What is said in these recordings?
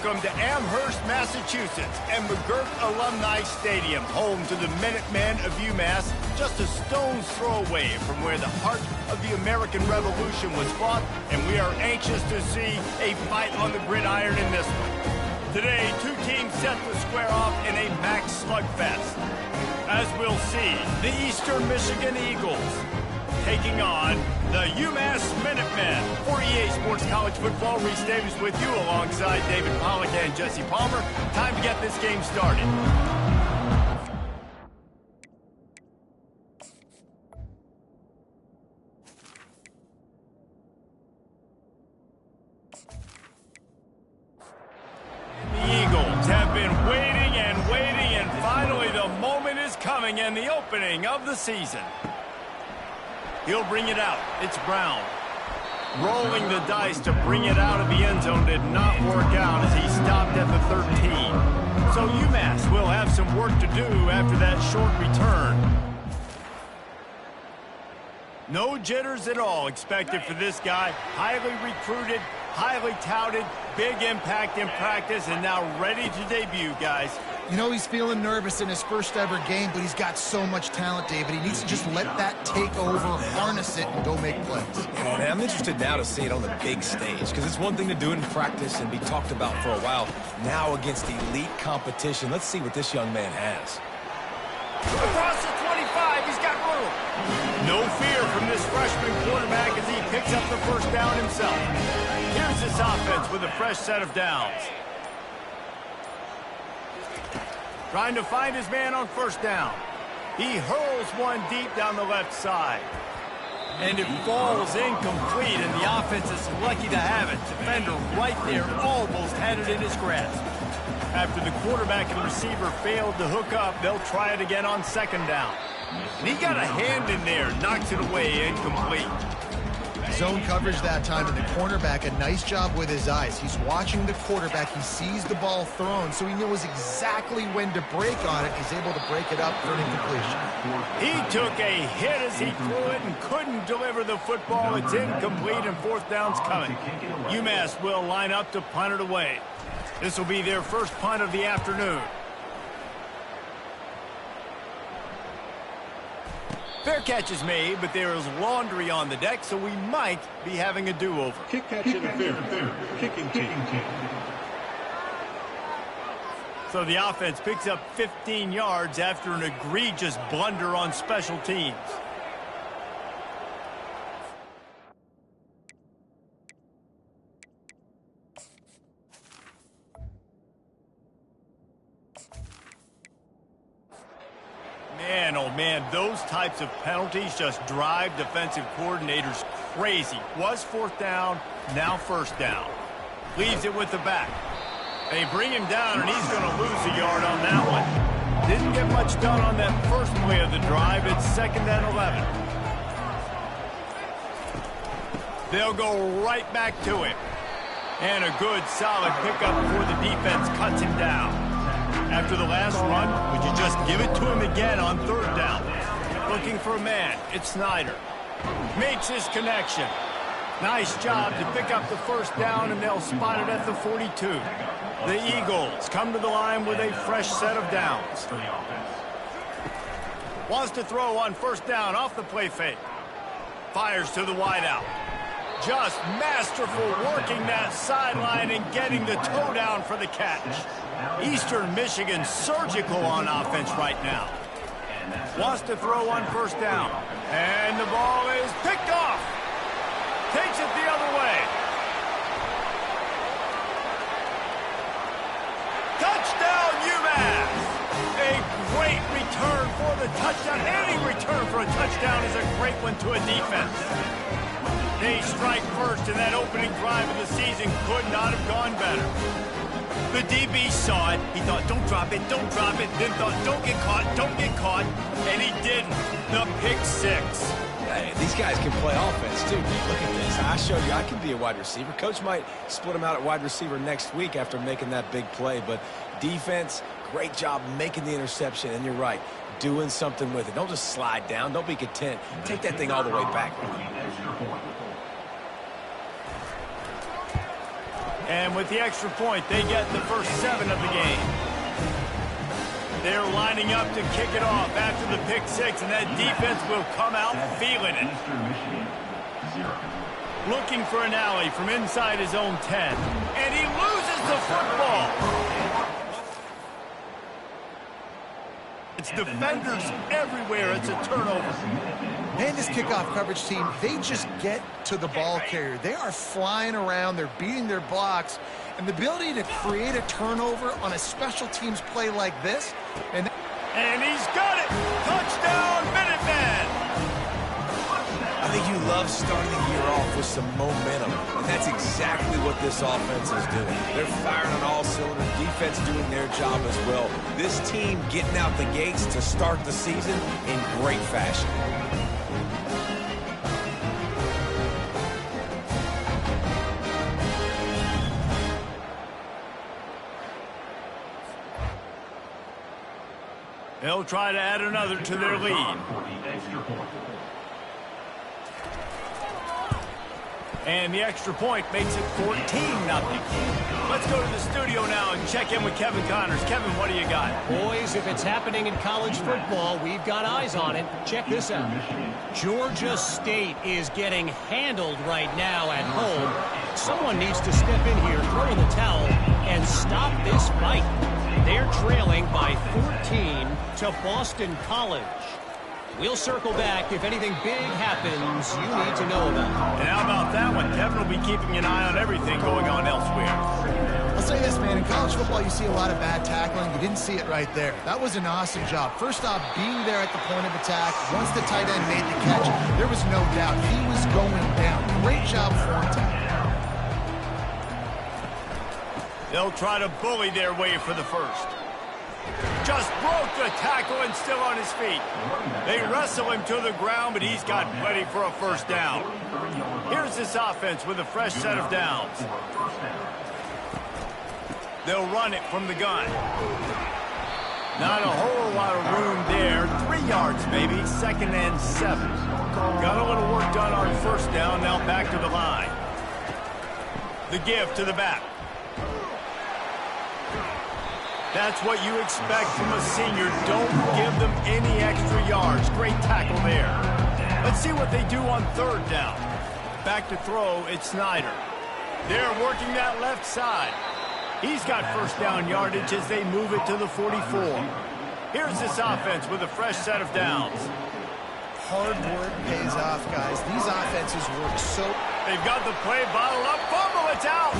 Welcome to Amherst, Massachusetts, and McGirt Alumni Stadium, home to the Minutemen of UMass, just a stone's throw away from where the heart of the American Revolution was fought, and we are anxious to see a fight on the gridiron in this one. Today, two teams set to square off in a max slugfest. As we'll see, the Eastern Michigan Eagles taking on the UMass Minutemen. For EA Sports College Football, Reese Davis with you alongside David Pollack and Jesse Palmer. Time to get this game started. The Eagles have been waiting and finally the moment is coming and the opening of the season. He'll bring it out. It's Brown. Rolling the dice to bring it out of the end zone did not work out as he stopped at the 13. So UMass will have some work to do after that short return. No jitters at all expected for this guy. Highly recruited, highly touted, big impact in practice, and now ready to debut, guys. You know he's feeling nervous in his first ever game, but he's got so much talent, David. He needs to just let that take over, harness it, and go make plays. Yeah, man, I'm interested now to see it on the big stage, because it's one thing to do it in practice and be talked about for a while. Now against elite competition, let's see what this young man has. Across the 25, he's got room. No fear from this freshman quarterback as he picks up the first down himself. Here's this offense with a fresh set of downs. Trying to find his man on first down. He hurls one deep down the left side. And it falls incomplete, and the offense is lucky to have it. Defender right there almost had it in his grasp. After the quarterback and receiver failed to hook up, they'll try it again on second down. And he got a hand in there, knocks it away, incomplete. Zone coverage that time, and the cornerback, a nice job with his eyes. He's watching the quarterback. He sees the ball thrown, so he knows exactly when to break on it. He's able to break it up for an incompletion. He took a hit as he threw it and couldn't deliver the football. It's incomplete, and fourth down's coming. UMass will line up to punt it away. This will be their first punt of the afternoon. Fair catch is made, but there is laundry on the deck, so we might be having a do-over. Kick catch interference. Kicking team. So the offense picks up 15 yards after an egregious blunder on special teams. Man, oh man, those types of penalties just drive defensive coordinators crazy. Was fourth down, now first down. Leaves it with the back. They bring him down, and he's going to lose a yard on that one. Didn't get much done on that first play of the drive. It's 2nd and 11. They'll go right back to him. And a good, solid pickup before the defense cuts him down. After the last run, would you just give it to him again on third down? Looking for a man. It's Snyder. Makes his connection. Nice job to pick up the first down, and they'll spot it at the 42. The Eagles come to the line with a fresh set of downs. Wants to throw on first down off the play fake. Fires to the wideout. Just masterful working that sideline and getting the toe down for the catch. Eastern Michigan surgical on offense right now. Wants to throw on first down. And the ball is picked off. Takes it the other way. Touchdown, UMass! A great return for the touchdown. Any return for a touchdown is a great one to a defense. They strike first, and that opening drive of the season could not have gone better. The DB saw it. He thought, don't drop it, don't drop it. Then thought, don't get caught. And he didn't. The pick six. Hey, these guys can play offense, too. Look at this. I showed you I can be a wide receiver. Coach might split him out at wide receiver next week after making that big play. But defense, great job making the interception. And you're right, doing something with it. Don't just slide down. Don't be content. Take that thing all the way back. And with the extra point, they get the first 7 of the game. They're lining up to kick it off after the pick 6, and that defense will come out feeling it. Looking for an alley from inside his own 10. And he loses the football. It's defenders everywhere. It's a turnover. Man, this kickoff coverage team, they just get to the ball carrier. They are flying around. They're beating their blocks. And the ability to create a turnover on a special teams play like this. And he's got it. Touchdown, Minutemen. I think you love starting the year off with some momentum, and that's exactly what this offense is doing. They're firing on all cylinders, defense doing their job as well. This team getting out the gates to start the season in great fashion. They'll try to add another to their lead. And the extra point makes it 14-0. Let's go to the studio now and check in with Kevin Connors. Kevin, what do you got? Boys, if it's happening in college football, we've got eyes on it. Check this out. Georgia State is getting handled right now at home. Someone needs to step in here, throw in the towel, and stop this fight. They're trailing by 14 to Boston College. We'll circle back if anything big happens you need to know about. And how about that one? Kevin will be keeping an eye on everything going on elsewhere. I'll say this, man. In college football, you see a lot of bad tackling. You didn't see it right there. That was an awesome job. First off, being there at the point of attack. Once the tight end made the catch, there was no doubt he was going down. Great job for him. They'll try to bully their way for the first. Just broke the tackle and still on his feet. They wrestle him to the ground, but he's got plenty for a first down. Here's this offense with a fresh set of downs. They'll run it from the gun. Not a whole lot of room there. 3 yards, maybe. 2nd and 7. Got a little work done on first down. Now back to the line. The give to the back. That's what you expect from a senior. Don't give them any extra yards. Great tackle there. Let's see what they do on 3rd down. Back to throw, it's Snyder. They're working that left side. He's got first down yardage as they move it to the 44. Here's this offense with a fresh set of downs. Hard work pays off, guys. These offenses work so... They've got the play bottled up. Fumble, it's out.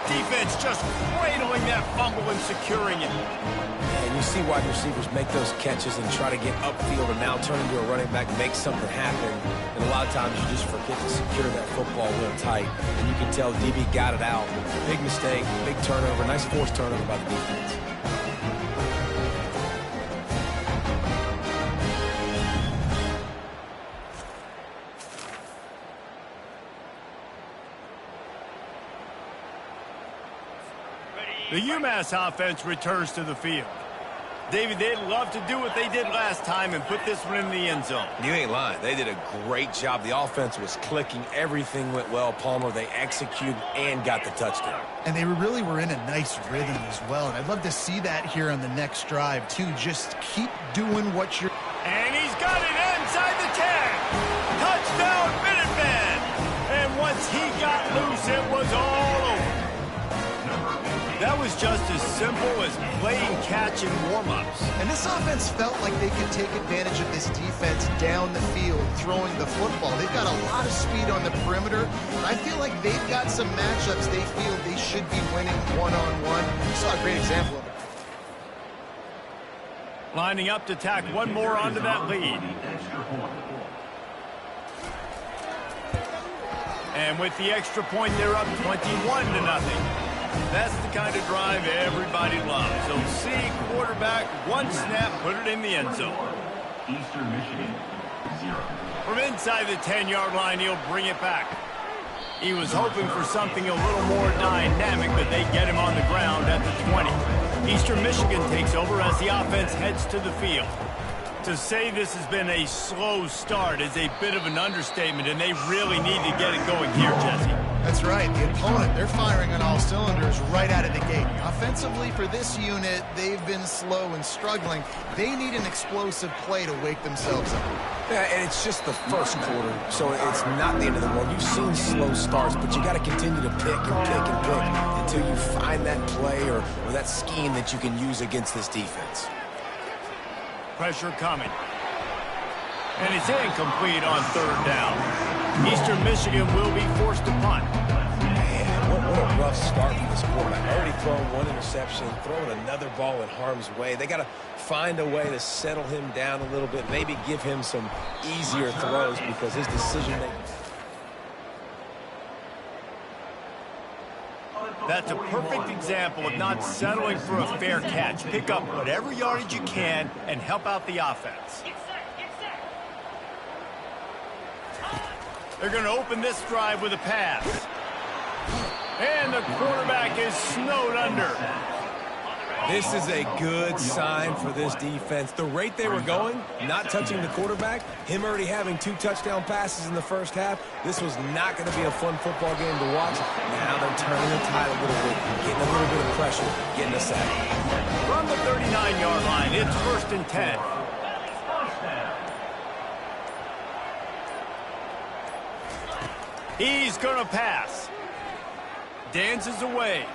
Defense just cradling that fumble and securing it. And you see wide receivers make those catches and try to get upfield and now turn into a running back, make something happen. And a lot of times you just forget to secure that football real tight. And you can tell DB got it out. Big mistake, big turnover, nice forced turnover by the defense. The UMass offense returns to the field. David, they'd love to do what they did last time and put this one in the end zone. You ain't lying. They did a great job. The offense was clicking. Everything went well. Palmer, they executed and got the touchdown. And they really were in a nice rhythm as well. And I'd love to see that here on the next drive, too. Just keep doing what you're... And he's got it inside the 10. Touchdown, Minutemen. And once he got loose, it was all over. That was just as simple as playing catch in warm-ups. And this offense felt like they could take advantage of this defense down the field, throwing the football. They've got a lot of speed on the perimeter. I feel like they've got some matchups they feel they should be winning one-on-one. We saw a great example of it. Lining up to tack one more onto that lead. And with the extra point, they're up 21-0. That's the kind of drive everybody loves. So see quarterback, one snap, put it in the end zone. Eastern Michigan, 0. From inside the 10-yard line, he'll bring it back. He was hoping for something a little more dynamic, but they get him on the ground at the 20. Eastern Michigan takes over as the offense heads to the field. To say this has been a slow start is a bit of an understatement, and they really need to get it going here, Jesse. That's right. The opponent, they're firing on all cylinders right out of the gate. Offensively, for this unit, they've been slow and struggling. They need an explosive play to wake themselves up. Yeah, and it's just the first quarter, so it's not the end of the world. You've seen slow starts, but you got to continue to pick and pick and pick until you find that play or that scheme that you can use against this defense. Pressure coming. And it's incomplete on third down. Eastern Michigan will be forced to punt. Man, what a rough start for this quarterback. Already thrown one interception, throwing another ball in harm's way. They got to find a way to settle him down a little bit, maybe give him some easier throws because his decision-making. That's a perfect example of not settling for a fair catch. Pick up whatever yardage you can and help out the offense. They're going to open this drive with a pass. And the quarterback is snowed under. This is a good sign for this defense. The rate they were going, not touching the quarterback, him already having 2 touchdown passes in the first half, this was not going to be a fun football game to watch. Now they're turning the tide a little bit, getting a little bit of pressure, getting a sack. From the 39-yard line, it's 1st and 10. He's going to pass. Dances away.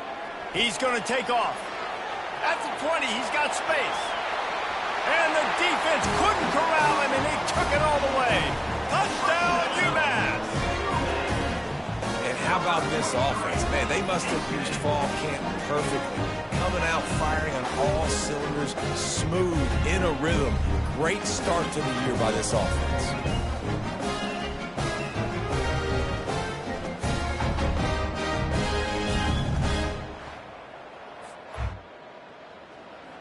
He's going to take off. At the 20, he's got space. And the defense couldn't corral him, and he took it all the way. Touchdown, UMass. And how about this offense? Man, they must have used fall camp perfectly. Coming out, firing on all cylinders, smooth, in a rhythm. Great start to the year by this offense.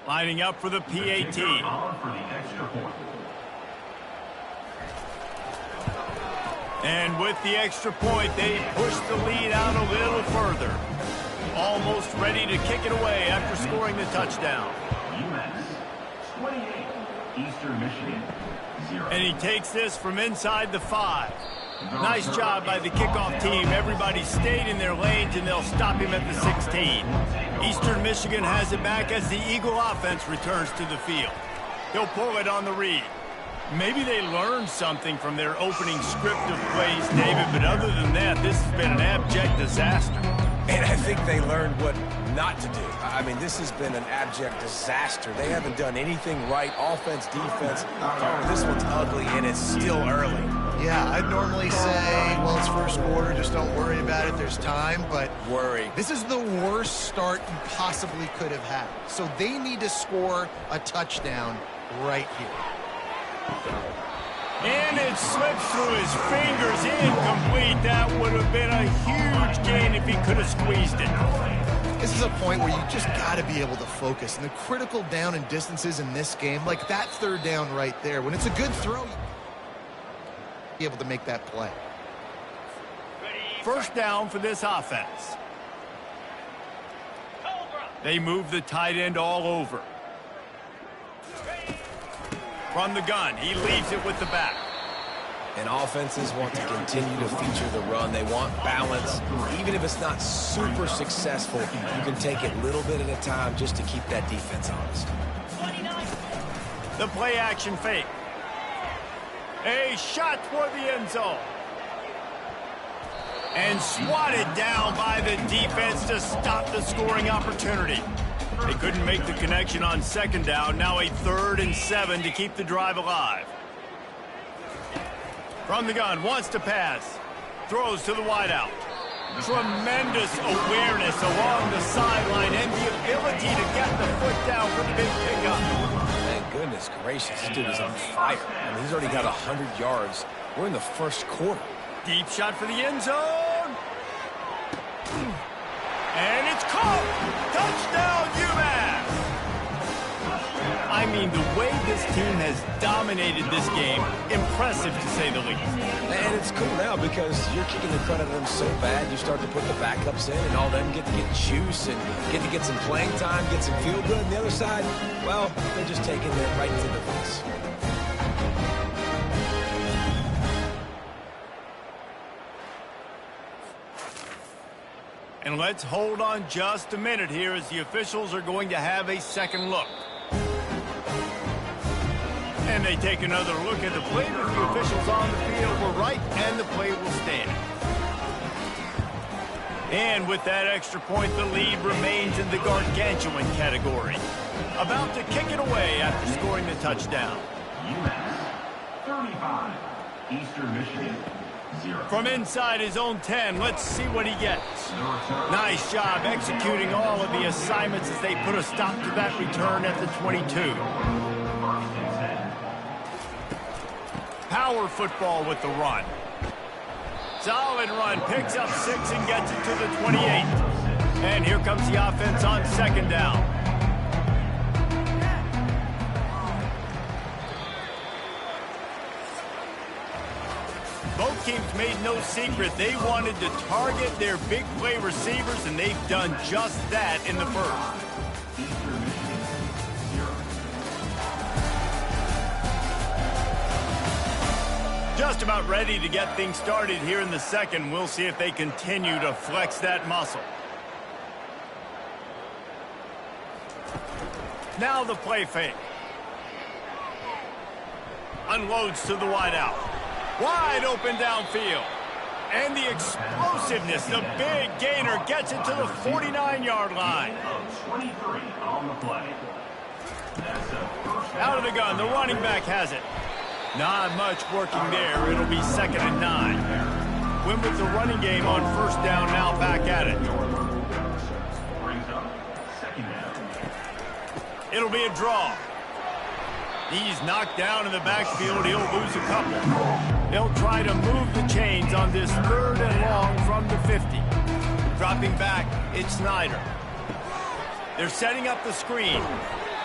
Lining up for the PAT. And with the extra point, they push the lead out a little further. Almost ready to kick it away after scoring the touchdown. UMass 28, Eastern Michigan 0. And he takes this from inside the 5. Nice job by the kickoff team. Everybody stayed in their lanes, and they'll stop him at the 16. Eastern Michigan has it back as the Eagle offense returns to the field. He'll pull it on the read. Maybe they learned something from their opening script of plays, David, but other than that, this has been an abject disaster. And I think they learned what not to do. I mean, this has been an abject disaster. They haven't done anything right, offense, defense. Oh, this one's ugly, and it's still early. Yeah, I'd normally say, well, it's first quarter, just don't worry about it, there's time, but Worry. this is the worst start you possibly could have had. So they need to score a touchdown right here. And it slips through his fingers, incomplete. That would have been a huge gain if he could have squeezed it. This is a point where you just got to be able to focus. And the critical down and distances in this game, like that third down right there, when it's a good throw, you be able to make that play. First down for this offense. They move the tight end all over. From the gun, he leaves it with the back. And offenses want to continue to feature the run. They want balance. Even if it's not super successful, you can take it a little bit at a time just to keep that defense honest. The play action fake. A shot toward the end zone. And swatted down by the defense to stop the scoring opportunity. They couldn't make the connection on second down. Now a 3rd and 7 to keep the drive alive. From the gun, wants to pass. Throws to the wideout. Tremendous awareness along the sideline and the ability to get the foot down for the big pickup. Thank goodness gracious, this dude is on fire. I mean, he's already got 100 yards. We're in the first quarter. Deep shot for the end zone. And it's caught. Touchdown, UMass. I mean, the way this team has dominated this game, impressive to say the least. And it's cool now because you're kicking the crud out of them so bad, you start to put the backups in, and all them get to get juice and get to get some playing time, get some feel good. And the other side, well, they're just taking it right to the face. And let's hold on just a minute here as the officials are going to have a second look. And they take another look at the play, but the officials on the field were right, and the play will stand. And with that extra point, the lead remains in the gargantuan category. About to kick it away after scoring the touchdown. UMass 35, Eastern Michigan 0. From inside his own 10, let's see what he gets. Nice job executing all of the assignments as they put a stop to that return at the 22. Power football with the run. Solid run, picks up 6 and gets it to the 28. And here comes the offense on second down. Both teams made no secret they wanted to target their big play receivers, and they've done just that in the first. Just about ready to get things started here in the second. We'll see if they continue to flex that muscle. Now the play fake. Unloads to the wideout. Wide open downfield. And the explosiveness, the big gainer gets it to the 49-yard line. 23 on the play. Out of the gun, the running back has it. Not much working there. It'll be 2nd and 9. Win with the running game on first down, now back at it. It'll be a draw. He's knocked down in the backfield. He'll lose a couple. They'll try to move the chains on this 3rd and long from the 50. Dropping back, it's Snyder. They're setting up the screen.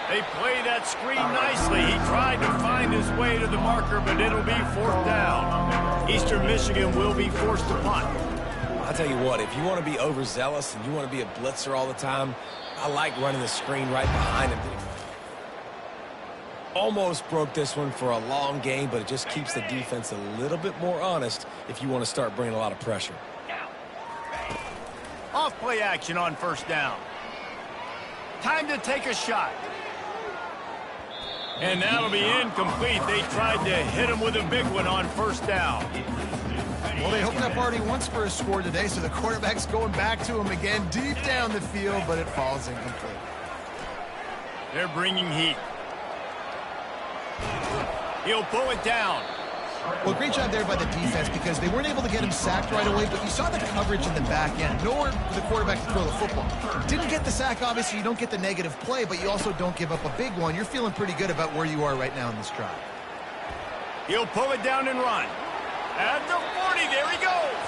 They play that screen nicely. He tried to find his way to the marker, but it'll be 4th down. Eastern Michigan will be forced to punt. I'll tell you what, if you want to be overzealous and you want to be a blitzer all the time, I like running the screen right behind him. Almost broke this one for a long game, but it just keeps the defense a little bit more honest if you want to start bringing a lot of pressure. Off play action on first down. Time to take a shot. And that'll be incomplete. They tried to hit him with a big one on first down. Well, they hooked up already once for a score today, so the quarterback's going back to him again deep down the field, but it falls incomplete. They're bringing heat. He'll pull it down. Well, great job there by the defense because they weren't able to get him sacked right away, but you saw the coverage in the back end. Nowhere for the quarterback to throw the football. Didn't get the sack, obviously. You don't get the negative play, but you also don't give up a big one. You're feeling pretty good about where you are right now in this drive. He'll pull it down and run. At the 40, there he goes.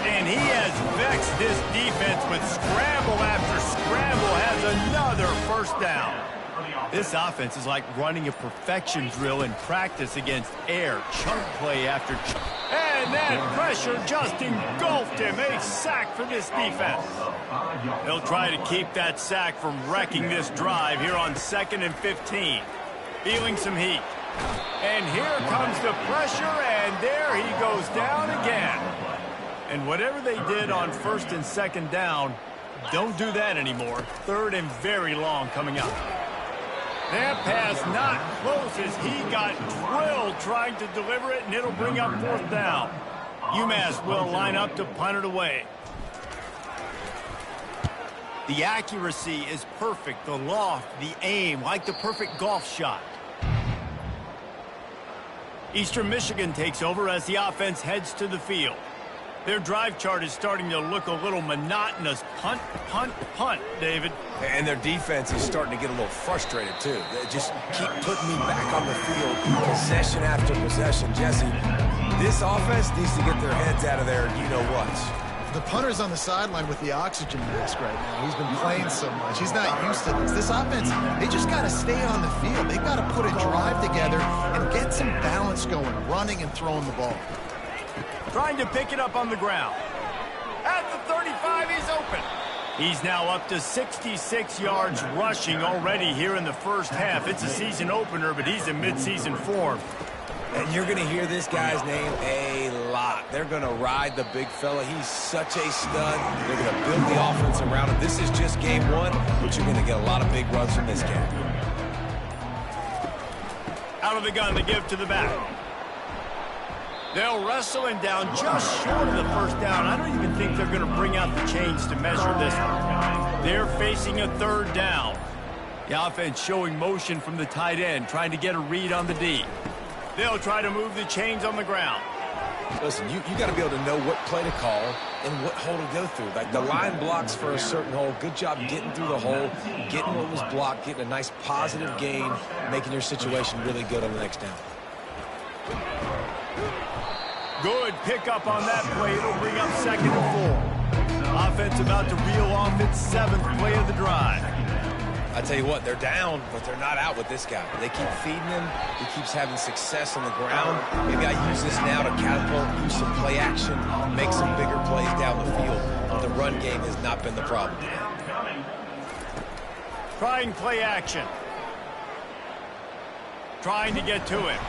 And he has vexed this defense with scramble after scramble, has another first down. This offense is like running a perfection drill in practice against air. Chunk play after chunk. And that pressure just engulfed him. A sack for this defense. They'll try to keep that sack from wrecking this drive here on 2nd and 15. Feeling some heat. And here comes the pressure, and there he goes down again. And whatever they did on 1st and 2nd down, don't do that anymore. 3rd and very long coming up. That pass not close as he got drilled trying to deliver it, and it'll bring up 4th down. UMass will line up to punt it away. The accuracy is perfect. The loft, the aim, like the perfect golf shot. Eastern Michigan takes over as the offense heads to the field. Their drive chart is starting to look a little monotonous. Punt, punt, punt, David. And their defense is starting to get a little frustrated, too. They just keep putting me back on the field, possession after possession. Jesse, this offense needs to get their heads out of there, you-know-what. The punter's on the sideline with the oxygen mask right now. He's been playing so much. He's not used to this. This offense, they just got to stay on the field. They've got to put a drive together and get some balance going, running and throwing the ball. Trying to pick it up on the ground. At the 35, he's open. He's now up to 66 yards rushing already here in the first half. It's a season opener, but he's in midseason form. And you're going to hear this guy's name a lot. They're going to ride the big fella. He's such a stud. They're going to build the offense around him. This is just game one, but you're going to get a lot of big runs from this cat. Out of the gun to give to the back. They'll wrestle him down just short of the first down. I don't even think they're going to bring out the chains to measure this one. They're facing a third down. The offense showing motion from the tight end, trying to get a read on the D. They'll try to move the chains on the ground. Listen, you got to be able to know what play to call and what hole to go through. Like the line blocks for a certain hole. Good job getting through the hole, getting what was blocked, getting a nice positive gain, making your situation really good on the next down. Good pickup on that play. It'll bring up 2nd and 4. Offense about to reel off its 7th play of the drive. I tell you what, they're down, but they're not out with this guy. They keep feeding him. He keeps having success on the ground. Maybe I use this now to catapult, use some play action, make some bigger plays down the field. But the run game has not been the problem today. Trying play action. Trying to get to it.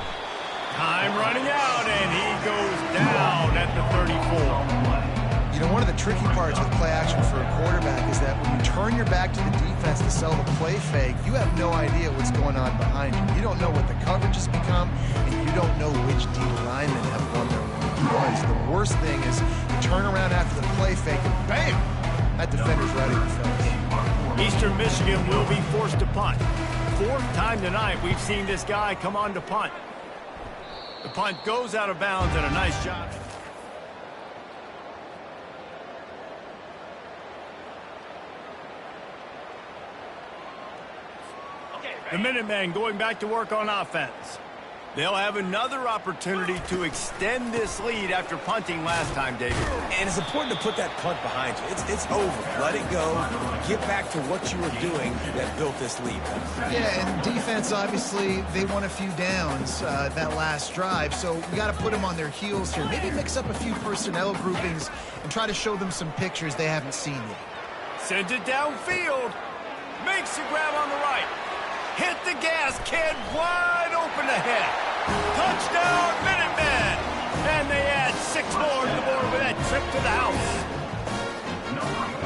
Time running out, and he goes down at the 34. You know, one of the tricky parts with play action for a quarterback is that when you turn your back to the defense to sell the play fake, you have no idea what's going on behind you. You don't know what the coverage has become, and you don't know which D linemen have won their one-on-ones. The worst thing is you turn around after the play fake, and bam! That defender's right in your face. Eastern Michigan will be forced to punt. 4th time tonight we've seen this guy come on to punt. The punt goes out of bounds, and a nice job. The Minutemen going back to work on offense. They'll have another opportunity to extend this lead after punting last time, David. And it's important to put that punt behind you. It's over. Let it go. Get back to what you were doing that built this lead. Yeah, and defense, obviously, they won a few downs that last drive, so we got to put them on their heels here. Maybe mix up a few personnel groupings and try to show them some pictures they haven't seen yet. Sends it downfield. Makes the grab on the right. Hit the gas, kid. Wide open ahead. Touchdown, Minutemen. And they add 6 more to the board with that trip to the house.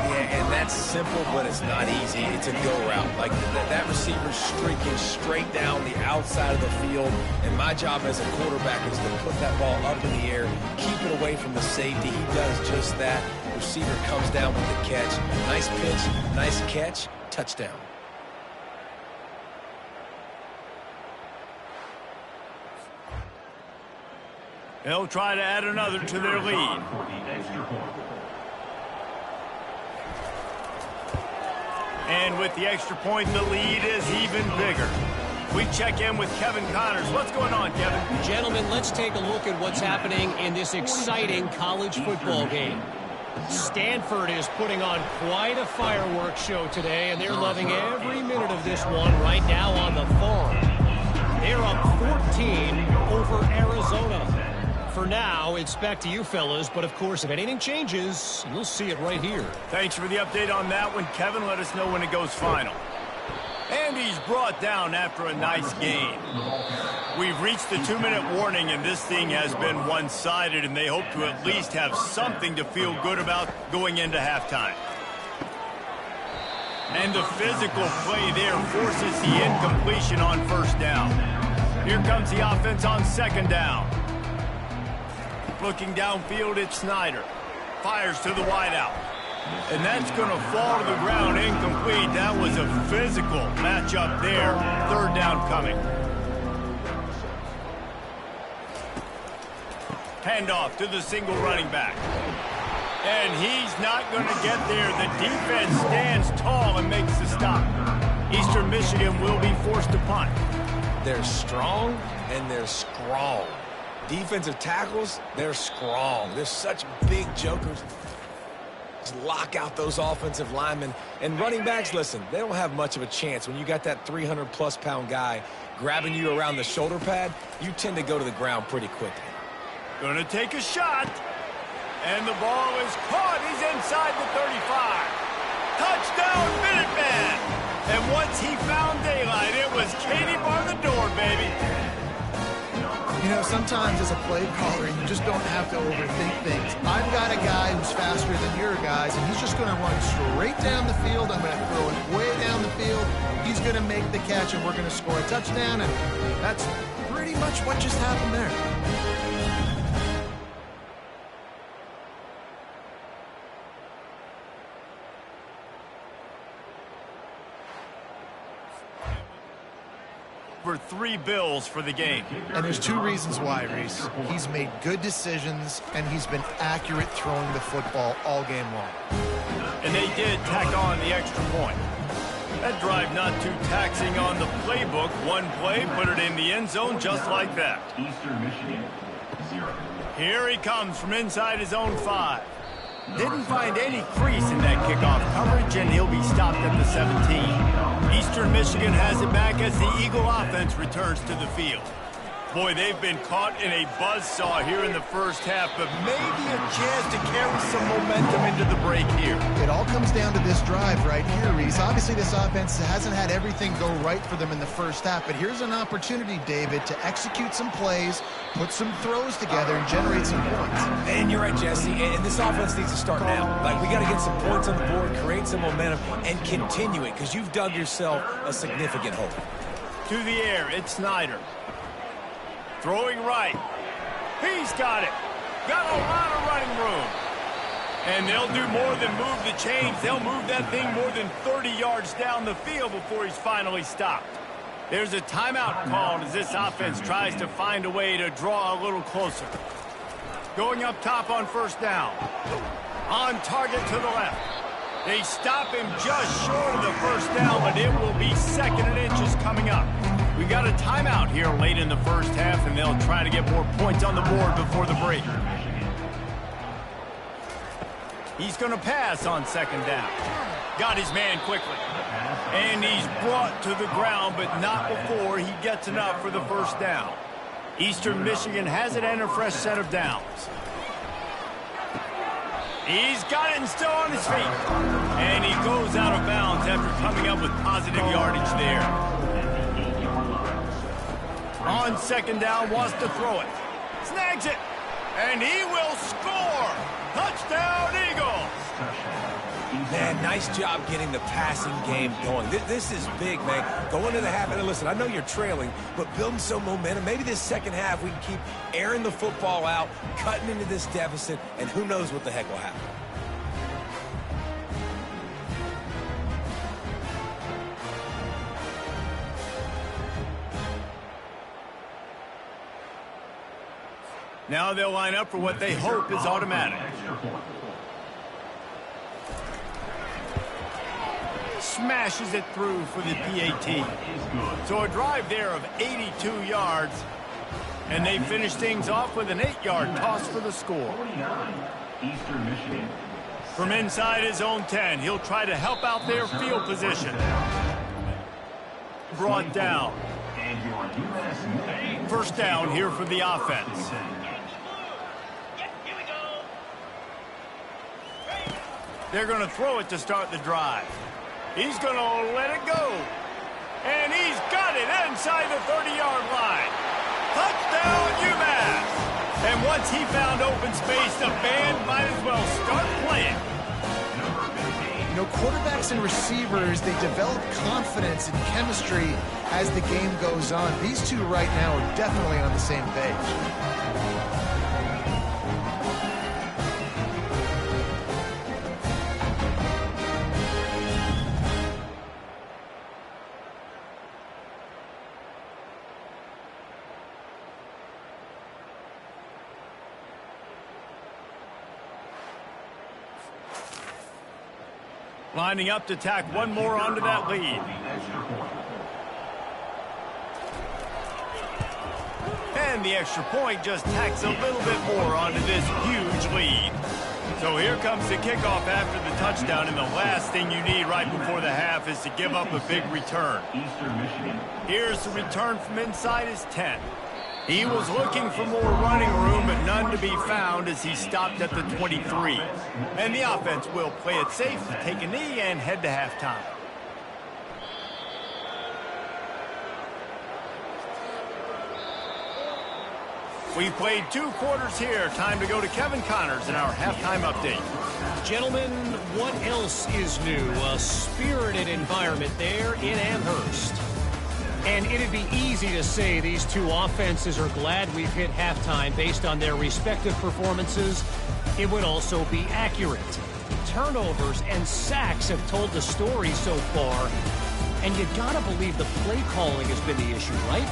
Yeah, and that's simple, but it's not easy. It's a go route. Like that receiver's streaking straight down the outside of the field, and my job as a quarterback is to put that ball up in the air, keep it away from the safety. He does just that. The receiver comes down with the catch. Nice pitch, nice catch, touchdown. They'll try to add another to their lead. And with the extra point, the lead is even bigger. We check in with Kevin Connors. What's going on, Kevin? Gentlemen, let's take a look at what's happening in this exciting college football game. Stanford is putting on quite a fireworks show today, and they're loving every minute of this one right now on the farm. They're up 14 over Arizona. For now, it's back to you fellas, but of course, if anything changes, you'll see it right here. Thanks for the update on that one, Kevin. Let us know when it goes final. And he's brought down after a nice gain. We've reached the 2-minute warning, and this thing has been one-sided, and they hope to at least have something to feel good about going into halftime. And the physical play there forces the incompletion on 1st down. Here comes the offense on 2nd down. Looking downfield, it's Snyder. Fires to the wideout. And that's going to fall to the ground incomplete. That was a physical matchup there. 3rd down coming. Handoff to the single running back. And he's not going to get there. The defense stands tall and makes the stop. Eastern Michigan will be forced to punt. They're strong and they're strong. Defensive tackles, they're strong. They're such big jokers. Just lock out those offensive linemen. And running backs, listen, they don't have much of a chance. When you got that 300-plus pound guy grabbing you around the shoulder pad, you tend to go to the ground pretty quickly. Gonna take a shot. And the ball is caught. He's inside the 35. Touchdown, Minuteman. And once he found daylight, it was Katie bar the door, baby. You You know, sometimes as a play caller, you just don't have to overthink things. I've got a guy who's faster than your guys, and he's just going to run straight down the field. I'm going to throw it way down the field. He's going to make the catch, and we're going to score a touchdown, and that's pretty much what just happened there. For 3 bills for the game. And there's 2 reasons why, Reese. He's made good decisions, and he's been accurate throwing the football all game long. And they did tack on the extra point. That drive not too taxing on the playbook. One play, put it in the end zone just like that. Eastern Michigan, 0. Here he comes from inside his own 5. Didn't find any crease in that kickoff coverage, and he'll be stopped at the 17. Eastern Michigan has it back as the Eagle offense returns to the field. Boy, they've been caught in a buzzsaw here in the first half, but maybe a chance to carry some momentum into the break here. It all comes down to this drive right here, Reese. Obviously, this offense hasn't had everything go right for them in the first half, but here's an opportunity, David, to execute some plays, put some throws together, and generate some points. And you're right, Jesse, and this offense needs to start now. Like, we got to get some points on the board, create some momentum, and continue it, because you've dug yourself a significant hole. To the air, it's Snyder. Throwing right. He's got it. Got a lot of running room. And they'll do more than move the chains. They'll move that thing more than 30 yards down the field before he's finally stopped. There's a timeout called as this offense tries to find a way to draw a little closer. Going up top on first down. On target to the left. They stop him just short of the first down, but it will be 2nd and inches coming up. We got a timeout here late in the first half, and they'll try to get more points on the board before the break. He's going to pass on 2nd down. Got his man quickly. And he's brought to the ground, but not before he gets enough for the first down. Eastern Michigan has it and a fresh set of downs. He's got it and still on his feet. And he goes out of bounds after coming up with positive yardage there. On 2nd down, wants to throw it. Snags it. And he will score. Touchdown, Eagles. Man, nice job getting the passing game going. This is big, man. Going into the half, and listen, I know you're trailing, but building some momentum. Maybe this second half we can keep airing the football out, cutting into this deficit, and who knows what the heck will happen. Now they'll line up for what they hope is automatic. Smashes it through for the PAT. So a drive there of 82 yards. And they finish things off with an 8-yard toss for the score. Eastern Michigan. From inside his own 10, he'll try to help out their field position. Brought down. And your UMass. First down here for the offense. They're going to throw it to start the drive. He's going to let it go. And he's got it inside the 30-yard line. Touchdown, UMass. And once he found open space, the band might as well start playing. You know, quarterbacks and receivers, they develop confidence and chemistry as the game goes on. These two right now are definitely on the same page. Lining up to tack one more onto that lead. And the extra point just tacks a little bit more onto this huge lead. So here comes the kickoff after the touchdown, and the last thing you need right before the half is to give up a big return. Here's the return from inside his 10. He was looking for more running room, but none to be found as he stopped at the 23. And the offense will play it safe, take a knee, and head to halftime. We've played 2 quarters here. Time to go to Kevin Connors in our halftime update. Gentlemen, what else is new? A spirited environment there in Amherst. And it'd be easy to say these two offenses are glad we've hit halftime based on their respective performances. It would also be accurate. Turnovers and sacks have told the story so far. And you gotta believe the play calling has been the issue, right?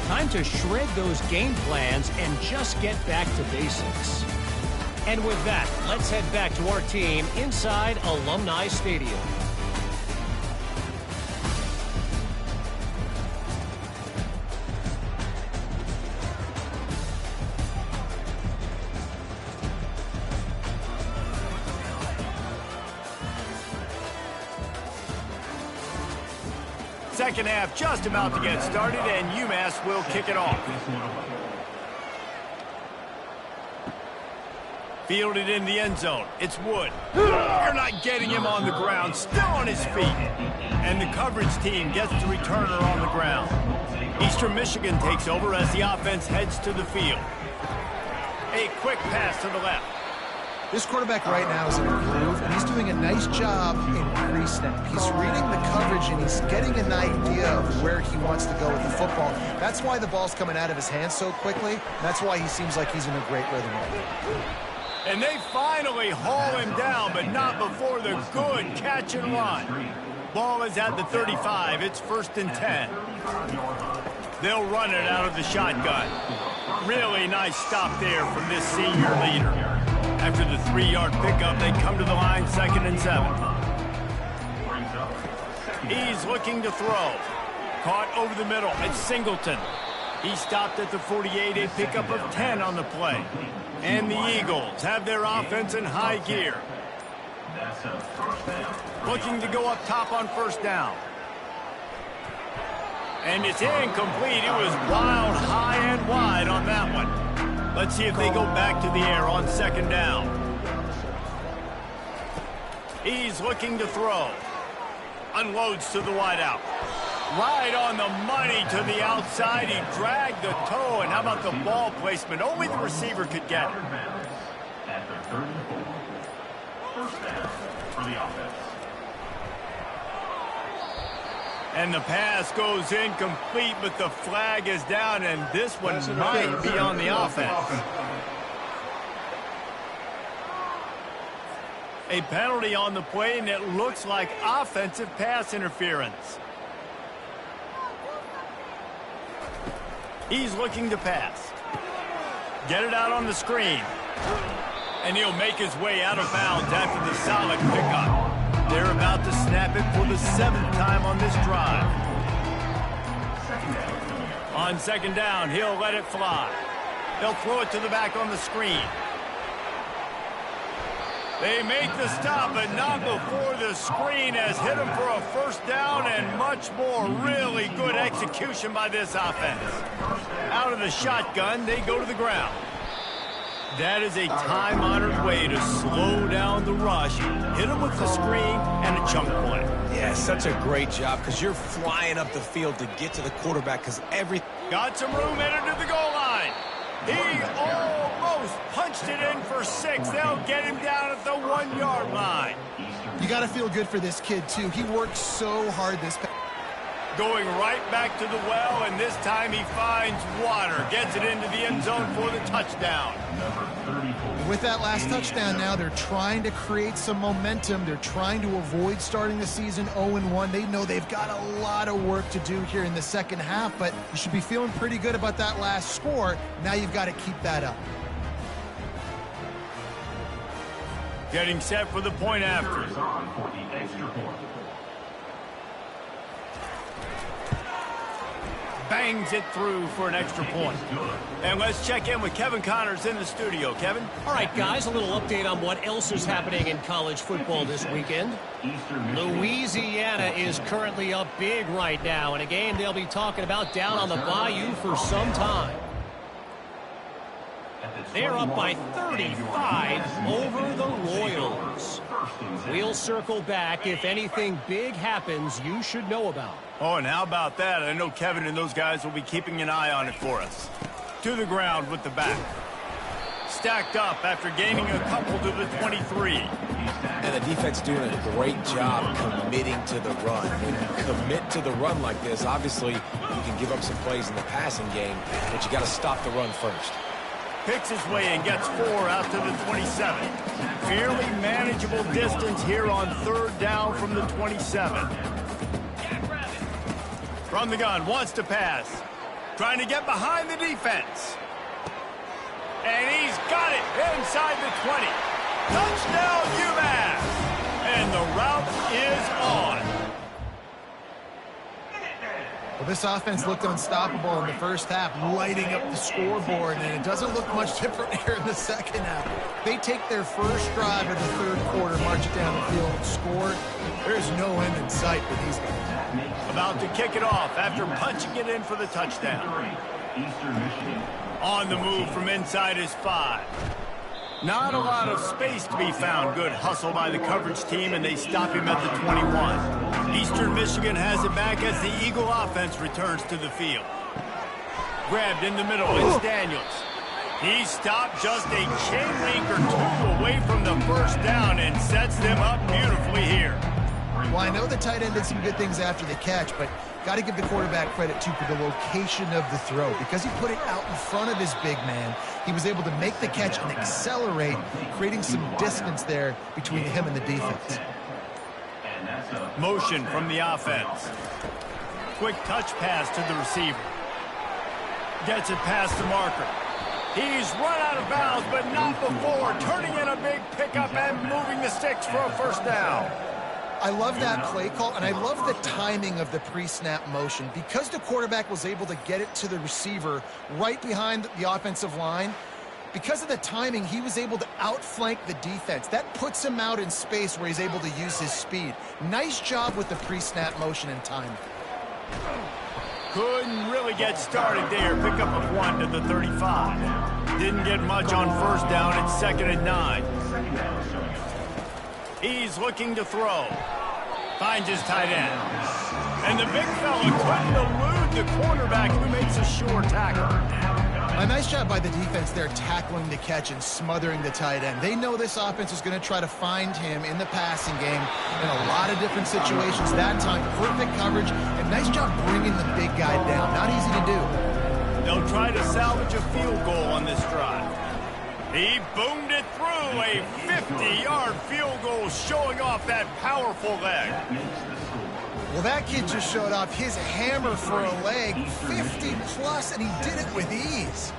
Time to shred those game plans and just get back to basics. And with that, let's head back to our team inside Alumni Stadium. Second half just about to get started, and UMass will kick it off. Fielded in the end zone. It's Wood. You're not getting him on the ground. Still on his feet. And the coverage team gets the returner on the ground. Eastern Michigan takes over as the offense heads to the field. A quick pass to the left. This quarterback right now is in a groove, and he's doing a nice job in pre-snap. He's reading the coverage, and he's getting an idea of where he wants to go with the football. That's why the ball's coming out of his hands so quickly. That's why he seems like he's in a great rhythm. And they finally haul him down, but not before the good catch and run. Ball is at the 35. It's 1st and 10. They'll run it out of the shotgun. Really nice stop there from this senior leader. After the 3-yard pickup, they come to the line 2nd and 7. He's looking to throw. Caught over the middle. It's Singleton. He stopped at the 48, a pickup of 10 on the play. And the Eagles have their offense in high gear. Looking to go up top on 1st down. And it's incomplete. It was wild, high and wide on that one. Let's see if they go back to the air on 2nd down. He's looking to throw. Unloads to the wideout. Right on the money to the outside. He dragged the toe. And how about the ball placement? Only the receiver could get it. At the 34. 1st down for the offense. And the pass goes incomplete, but the flag is down, and this one might be on the offense. A penalty on the play, and it looks like offensive pass interference. He's looking to pass. Get it out on the screen. And he'll make his way out of bounds after the solid pickup. They're about to snap it for the 7th time on this drive. On 2nd down, he'll let it fly. They'll throw it to the back on the screen. They make the stop, but not before the screen has hit him for a 1st down and much more. Really good execution by this offense. Out of the shotgun, they go to the ground. That is a time-honored way to slow down the rush, hit him with the screen, and a chunk play. Yeah, such a great job because you're flying up the field to get to the quarterback because Got some room headed to the goal line. He almost punched it in for 6. They'll get him down at the 1-yard line. You got to feel good for this kid, too. He worked so hard this past. Going right back to the well, and this time he finds water. Gets it into the end zone for the touchdown. With that last touchdown now, they're trying to create some momentum. They're trying to avoid starting the season 0-1. They know they've got a lot of work to do here in the 2nd half, but you should be feeling pretty good about that last score. Now you've got to keep that up. Getting set for the point after. Bangs it through for an extra point. And let's check in with Kevin Connors in the studio. Kevin? All right, guys, a little update on what else is happening in college football this weekend. Louisiana is currently up big right now in a game they'll be talking about down on the Bayou for some time. They're up by 35 over the Royals. We'll circle back. If anything big happens, you should know about. Oh, and how about that? I know Kevin and those guys will be keeping an eye on it for us. To the ground with the back. Stacked up after gaining a couple to the 23. And the defense doing a great job committing to the run. When you commit to the run like this, obviously you can give up some plays in the passing game, but you got to stop the run first. Picks his way and gets 4 out to the 27. Fairly manageable distance here on 3rd down from the 27. From the gun, wants to pass. Trying to get behind the defense. And he's got it inside the 20. Touchdown, UMass! And the route is on. Well, this offense looked unstoppable in the first half, lighting up the scoreboard, and it doesn't look much different here in the second half. They take their first drive of the 3rd quarter, march it down the field, and score. There's no end in sight for these guys. About to kick it off after punching it in for the touchdown. On the move from inside his 5. Not a lot of space to be found. Good hustle by the coverage team, and they stop him at the 21. Eastern Michigan has it back as the Eagle offense returns to the field. Grabbed in the middle is Daniels. He stopped just a chain link or 2 away from the first down and sets them up beautifully here. Well, I know the tight end did some good things after the catch, but got to give the quarterback credit, too, for the location of the throw. Because he put it out in front of his big man, he was able to make the catch and accelerate, creating some distance there between him and the defense. Motion from the offense. Quick touch pass to the receiver. Gets it past the marker. He's run out of bounds, but not before turning in a big pickup and moving the sticks for a first down. I love that play call, and I love the timing of the pre-snap motion. Because the quarterback was able to get it to the receiver right behind the offensive line, because of the timing, he was able to outflank the defense. That puts him out in space where he's able to use his speed. Nice job with the pre-snap motion and timing. Couldn't really get started there. Pickup of 1 to the 35. Didn't get much on first down. It's 2nd and 9. He's looking to throw. Finds his tight end. And the big fella couldn't elude the cornerback who makes a sure tackle. A nice job by the defense there tackling the catch and smothering the tight end. They know this offense is going to try to find him in the passing game in a lot of different situations. That time, perfect coverage and nice job bringing the big guy down. Not easy to do. They'll try to salvage a field goal on this drive. He boomed it through a 50-yard field goal, showing off that powerful leg. Well, that kid just showed off his hammer for a leg, 50-plus, and he did it with ease.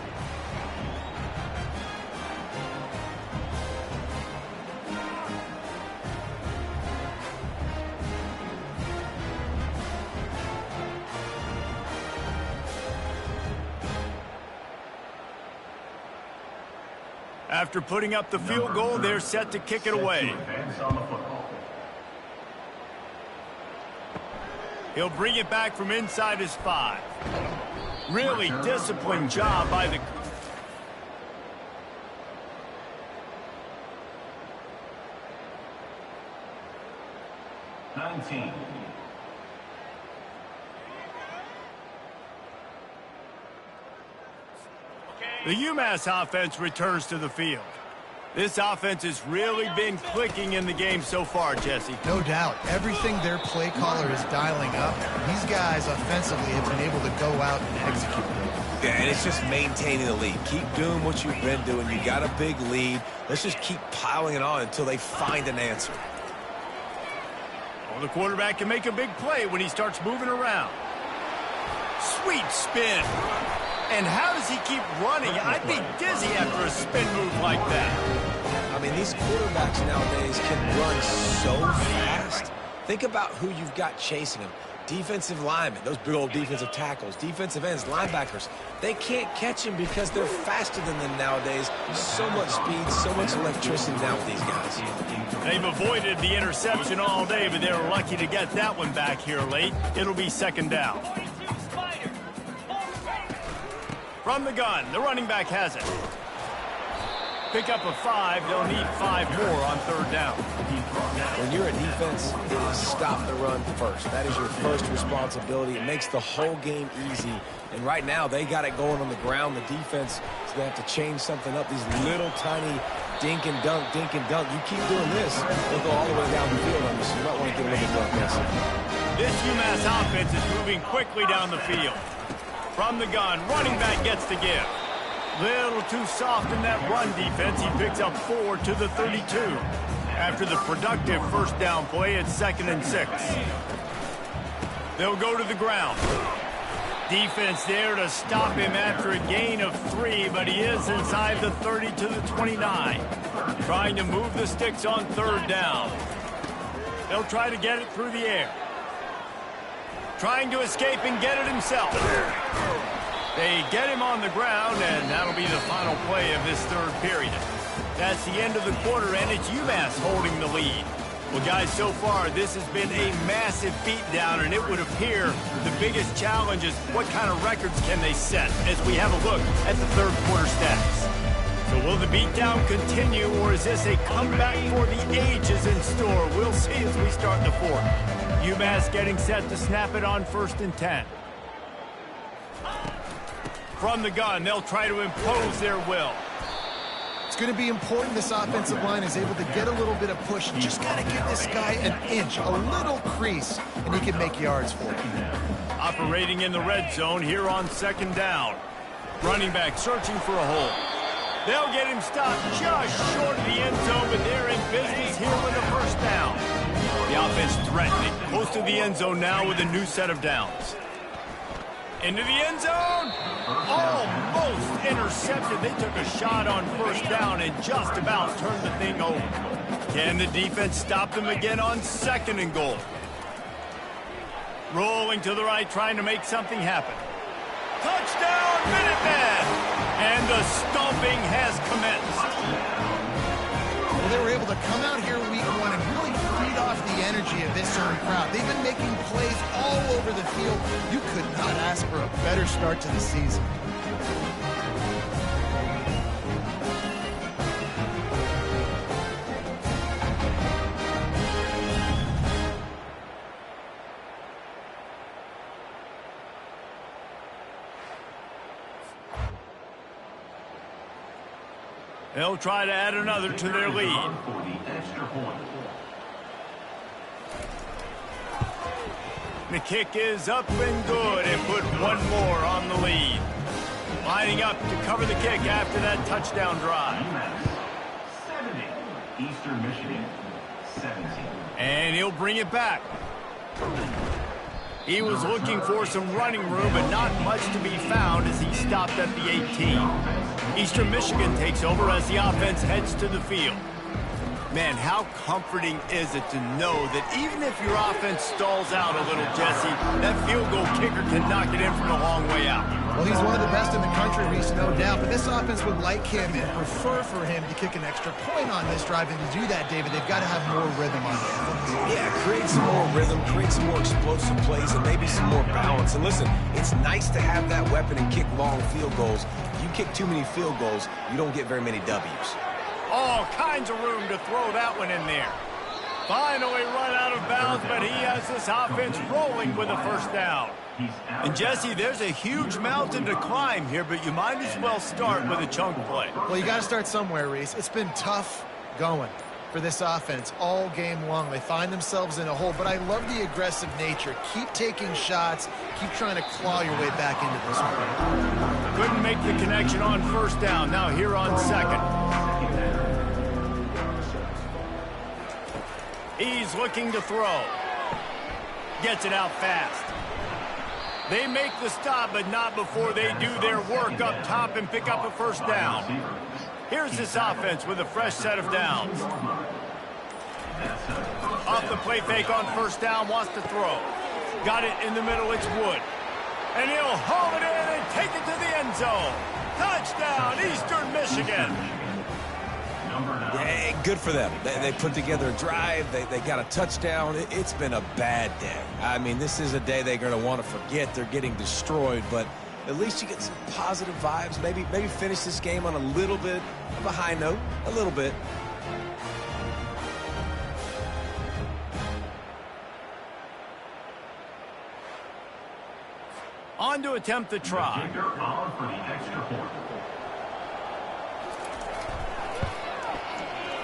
After putting up the field goal, they're set to kick it away. He'll bring it back from inside his 5. Really disciplined job by the... The UMass offense returns to the field. This offense has really been clicking in the game so far, Jesse. No doubt. Everything their play caller is dialing up. These guys offensively have been able to go out and execute. Yeah, and it's just maintaining the lead. Keep doing what you've been doing. You got a big lead. Let's just keep piling it on until they find an answer. Well, the quarterback can make a big play when he starts moving around. Sweet spin. And how does he keep running? I'd be dizzy after a spin move like that. I mean, these quarterbacks nowadays can run so fast. Think about who you've got chasing them. Defensive linemen, those big old defensive tackles, defensive ends, linebackers. They can't catch him because they're faster than them nowadays. So much speed, so much electricity now with these guys. They've avoided the interception all day, but they were lucky to get that one back here late. It'll be 2nd down. From the gun, the running back has it. Pick up a 5. They'll need 5 more on 3rd down. When you're a defense, it is stop the run first. That is your first responsibility. It makes the whole game easy. And right now, they got it going on the ground. The defense is going to have to change something up. These little tiny dink and dunk, dink and dunk. You keep doing this, they'll go all the way down the field on you, so you might want to get a little bit more aggressive. This UMass offense is moving quickly down the field. From the gun, running back gets to give. Little too soft in that run defense. He picks up 4 to the 32. After the productive 1st down play, it's 2nd and 6. They'll go to the ground. Defense there to stop him after a gain of 3, but he is inside the 30 to the 29. Trying to move the sticks on 3rd down. They'll try to get it through the air. Trying to escape and get it himself. They get him on the ground, and that'll be the final play of this 3rd period. That's the end of the quarter, and it's UMass holding the lead. Well, guys, so far, this has been a massive beatdown, and it would appear the biggest challenge is what kind of records can they set as we have a look at the 3rd quarter stats. So will the beatdown continue, or is this a comeback for the ages in store? We'll see as we start the 4th. UMass getting set to snap it on 1st and 10. From the gun, they'll try to impose their will. It's going to be important this offensive line is able to get a little bit of push. You just got to give this guy an inch, a little crease, and he can make yards for it. Operating in the red zone here on 2nd down. Running back searching for a hole. They'll get him stopped just short of the end zone, but they're in business here with a 1st down. The offense threatening, close to the end zone now with a new set of downs. Into the end zone. Almost intercepted. They took a shot on 1st down and just about turned the thing over. Can the defense stop them again on 2nd and goal? Rolling to the right, trying to make something happen. Touchdown, Minutemen! And the stomping has commenced. Well, they were able to come out here week 1 and really feed off the energy of this home crowd. They've been making plays all over the field. You could not ask for a better start to the season. They'll try to add another to their lead. The kick is up and good and put 1 more on the lead. Lining up to cover the kick after that touchdown drive. 70, Eastern Michigan, 17. And he'll bring it back. He was looking for some running room, but not much to be found as he stopped at the 18. Eastern Michigan takes over as the offense heads to the field. Man, how comforting is it to know that even if your offense stalls out a little, Jesse, that field goal kicker can knock it in from a long way out. Well, he's one of the best in the country, Reese, no doubt. But this offense would like him and prefer for him to kick an extra point on this drive. And to do that, David, they've got to have more rhythm on offense. Yeah, create some more rhythm, create some more explosive plays, and maybe some more balance. And listen, it's nice to have that weapon and kick long field goals. If you kick too many field goals, you don't get very many W's. All kinds of room to throw that one in there. Finally run out of bounds, but he has this offense rolling with a 1st down. And Jesse, there's a huge mountain to climb here, but you might as well start with a chunk play. Well, you got to start somewhere, Reese. It's been tough going for this offense all game long. They find themselves in a hole, but I love the aggressive nature. Keep taking shots. Keep trying to claw your way back into this one. Couldn't make the connection on 1st down. Now here on 2nd. He's looking to throw. Gets it out fast. They make the stop, but not before they do their work up top and pick up a 1st down. Here's this offense with a fresh set of downs. Off the play fake on 1st down, wants to throw. Got it in the middle, it's Wood. And he'll haul it in and take it to the end zone. Touchdown, Eastern Michigan. Yeah, good for them. They put together a drive. They got a touchdown. It's been a bad day. I mean, this is a day they're going to want to forget. They're getting destroyed, but at least you get some positive vibes. Maybe finish this game on a little bit of a high note, a little bit. On to attempt the try. Kicker on for the extra point.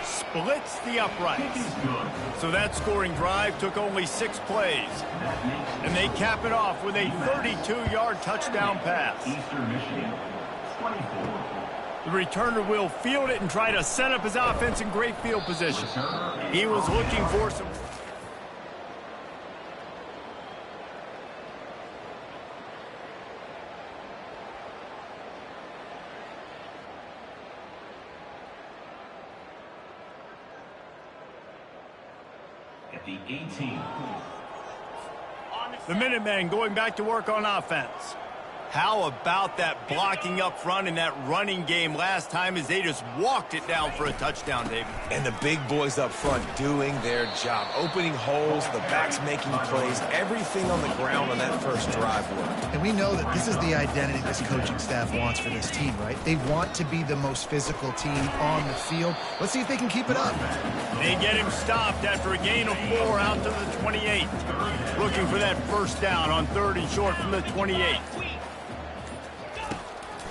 Splits the uprights. Kick is good. So that scoring drive took only 6 plays. That makes And they cap it off with a 32-yard touchdown pass. Eastern Michigan 24. The returner will field it and try to set up his offense in great field position. He was looking for some... At the 18. The Minutemen going back to work on offense. How about that blocking up front in that running game last time as they just walked it down for a touchdown, David? And the big boys up front doing their job. Opening holes, the backs making plays, everything on the ground on that first drive worked. And we know that this is the identity this coaching staff wants for this team, right? They want to be the most physical team on the field. Let's see if they can keep it up. They get him stopped after a gain of 4 out to the 28. Looking for that first down on 3rd and short from the 28.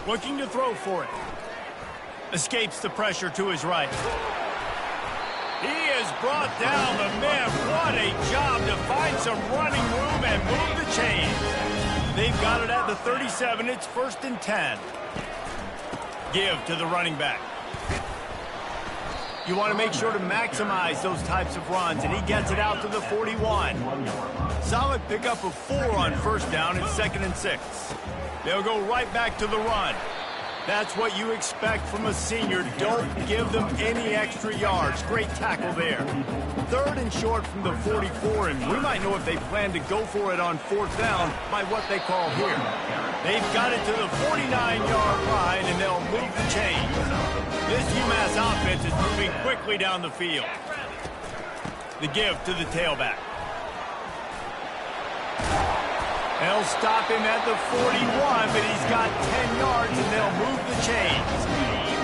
Looking to throw for it. Escapes the pressure to his right. He has brought down the man. What a job to find some running room and move the chains. They've got it at the 37. It's 1st and 10. Give to the running back. You want to make sure to maximize those types of runs, and he gets it out to the 41. Solid pickup of 4 on 1st down and 2nd and 6. They'll go right back to the run. That's what you expect from a senior. Don't give them any extra yards. Great tackle there. 3rd and short from the 44, and we might know if they plan to go for it on 4th down by what they call here. They've got it to the 49-yard line, and they'll move the chains. This UMass offense is moving quickly down the field. The give to the tailback. They'll stop him at the 41, but he's got 10 yards, and they'll move the chains.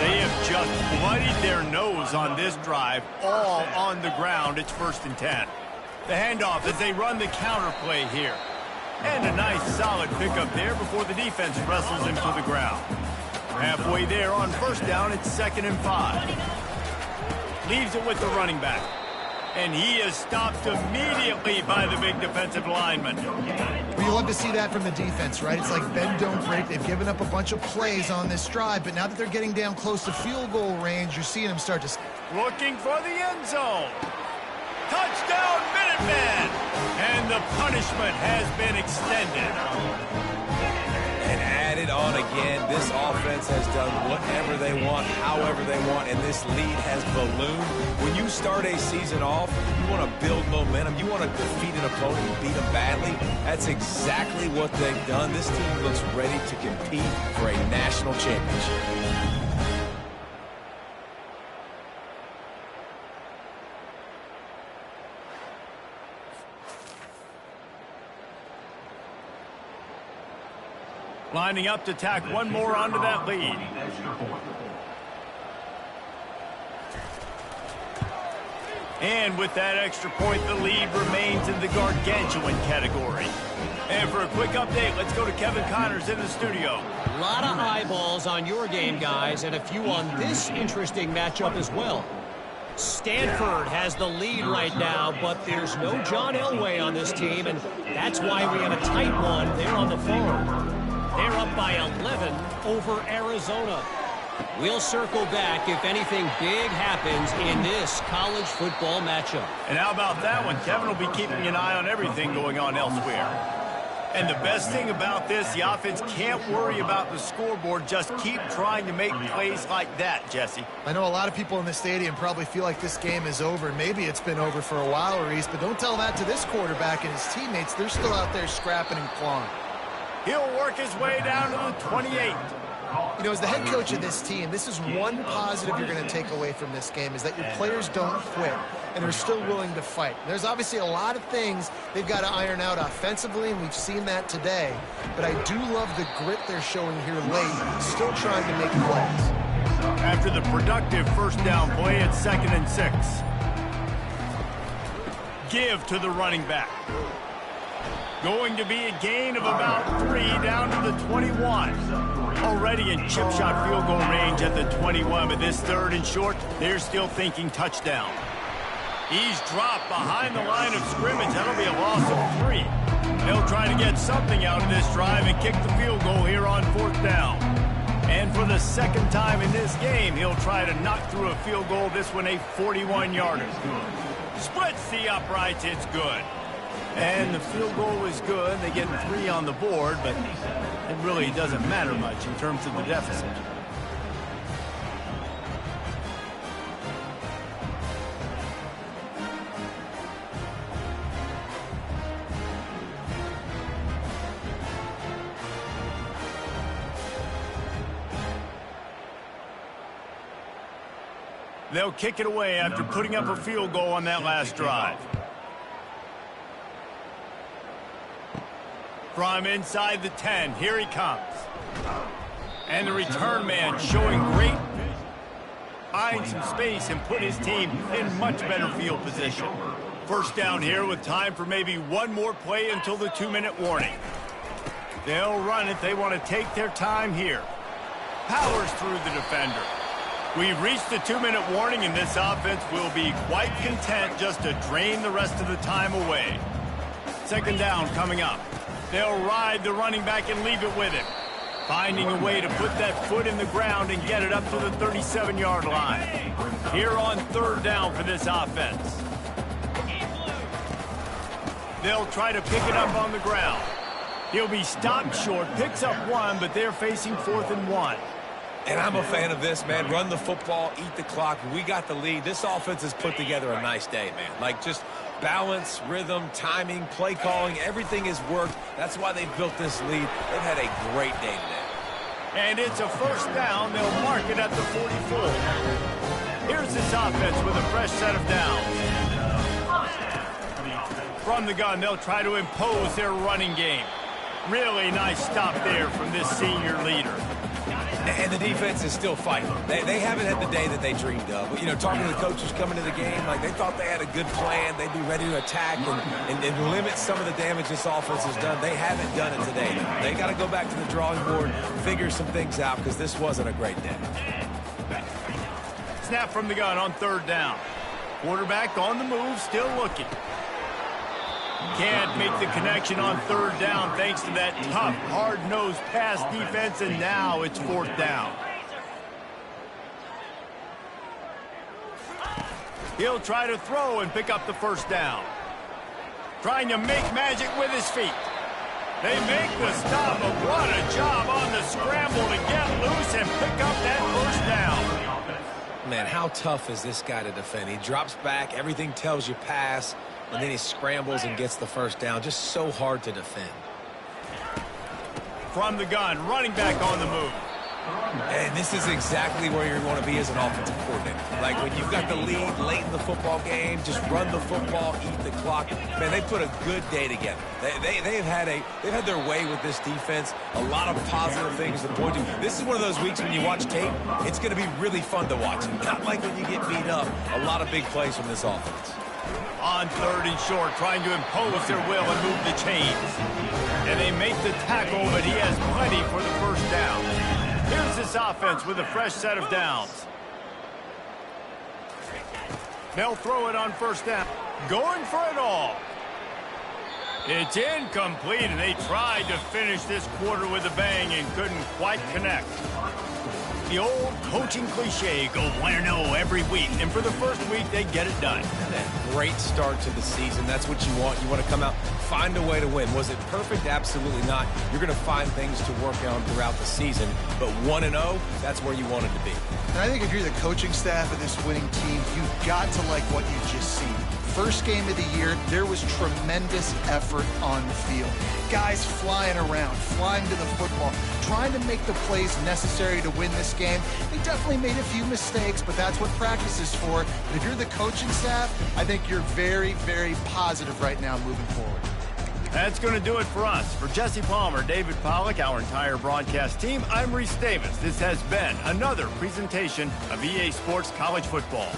They have just bloodied their nose on this drive, all on the ground. It's 1st and 10. The handoff as they run the counter play here. And a nice solid pickup there before the defense wrestles him to the ground. Halfway there on 1st down, it's 2nd and 5. Leaves it with the running back. And he is stopped immediately by the big defensive lineman. Well, you love to see that from the defense, right? It's like bend, don't break. They've given up a bunch of plays on this drive, but now that they're getting down close to field goal range, you're seeing them start to... Looking for the end zone. Touchdown, Minutemen! And the punishment has been extended. And added on again, this offense has done whatever they want, however they want, and this lead has ballooned. When you start a season off, you want to build momentum. You want to defeat an opponent and beat them badly. That's exactly what they've done. This team looks ready to compete for a national championship. Lining up to tack one more onto that lead. And with that extra point, the lead remains in the gargantuan category. And for a quick update, let's go to Kevin Connors in the studio. A lot of eyeballs on your game, guys, and a few on this interesting matchup as well. Stanford has the lead right now, but there's no John Elway on this team, and that's why we have a tight one there on the farm. They're up by 11 over Arizona. We'll circle back if anything big happens in this college football matchup. And how about that one? Kevin will be keeping an eye on everything going on elsewhere. And the best thing about this, the offense can't worry about the scoreboard. Just keep trying to make plays like that, Jesse. I know a lot of people in the stadium probably feel like this game is over. Maybe it's been over for a while, Reese, but don't tell that to this quarterback and his teammates. They're still out there scrapping and clawing. He'll work his way down to the 28. You know, as the head coach of this team, this is one positive you're going to take away from this game, is that your players don't quit and are still willing to fight. There's obviously a lot of things they've got to iron out offensively, and we've seen that today. But I do love the grit they're showing here late, still trying to make plays. After the productive first down play, it's 2nd and 6. Give to the running back. Going to be a gain of about 3 down to the 21. Already in chip shot field goal range at the 21, but this 3rd and short, they're still thinking touchdown. He's dropped behind the line of scrimmage. That'll be a loss of 3. They'll try to get something out of this drive and kick the field goal here on 4th down. And for the 2nd time in this game, he'll try to knock through a field goal, this one a 41-yarder. Splits the uprights, it's good. And the field goal is good. They get 3 on the board, but it really doesn't matter much in terms of the deficit. They'll kick it away after putting up a field goal on that last drive. From inside the 10, here he comes. And the return man showing great vision. Find some space and put his team in much better field position. First down here with time for maybe one more play until the 2-minute warning. They'll run it. They want to take their time here. Powers through the defender. We've reached the 2-minute warning, and this offense will be quite content just to drain the rest of the time away. 2nd down coming up. They'll ride the running back and leave it with him. Finding a way to put that foot in the ground and get it up to the 37-yard line. Here on 3rd down for this offense. They'll try to pick it up on the ground. He'll be stopped short, picks up 1, but they're facing 4th and 1. And I'm a fan of this, man. Run the football, eat the clock. We got the lead. This offense has put together a nice day, man. Like, just balance, rhythm, timing, play calling, everything has worked. That's why they've built this lead. They've had a great day today. And it's a 1st down. They'll mark it at the 44. Here's this offense with a fresh set of downs. From the gun, they'll try to impose their running game. Really nice stop there from this senior leader. And the defense is still fighting. They haven't had the day that they dreamed of. But, you know, talking to the coaches coming to the game, like, they thought they had a good plan. They'd be ready to attack and limit some of the damage this offense has done. They haven't done it today. They got to go back to the drawing board, figure some things out, because this wasn't a great day. Snap from the gun on 3rd down. Quarterback on the move, still looking. Can't make the connection on 3rd down thanks to that tough, hard-nosed pass defense, and now it's 4th down. He'll try to throw and pick up the 1st down. Trying to make magic with his feet. They make the stop, but what a job on the scramble to get loose and pick up that 1st down. Man, how tough is this guy to defend? He drops back, everything tells you pass, and then he scrambles and gets the 1st down. Just so hard to defend. From the gun, running back on the move. And this is exactly where you want to be as an offensive coordinator. Like, when you've got the lead late in the football game, just run the football, eat the clock. Man, they put a good day together. They've had their way with this defense. A lot of positive things to point to. This is one of those weeks when you watch tape, it's going to be really fun to watch. Not like when you get beat up. A lot of big plays from this offense. On 3rd and short, trying to impose their will and move the chains. And they make the tackle, but he has plenty for the 1st down. Here's this offense with a fresh set of downs. They'll throw it on 1st down. Going for it all. It's incomplete, and they tried to finish this quarter with a bang and couldn't quite connect. The old coaching cliche, go 1-0 every week, and for the first week, they get it done. Great start to the season. That's what you want. You want to come out, find a way to win. Was it perfect? Absolutely not. You're going to find things to work on throughout the season, but 1-0, that's where you want it to be. And I think if you're the coaching staff of this winning team, you've got to like what you've just seen. first game of the year, there was tremendous effort on the field. Guys flying around, flying to the football, trying to make the plays necessary to win this game. They definitely made a few mistakes, but that's what practice is for. But if you're the coaching staff, I think you're very, very positive right now moving forward. That's going to do it for us. For Jesse Palmer, David Pollack, our entire broadcast team, I'm Reese Davis. This has been another presentation of EA Sports College Football.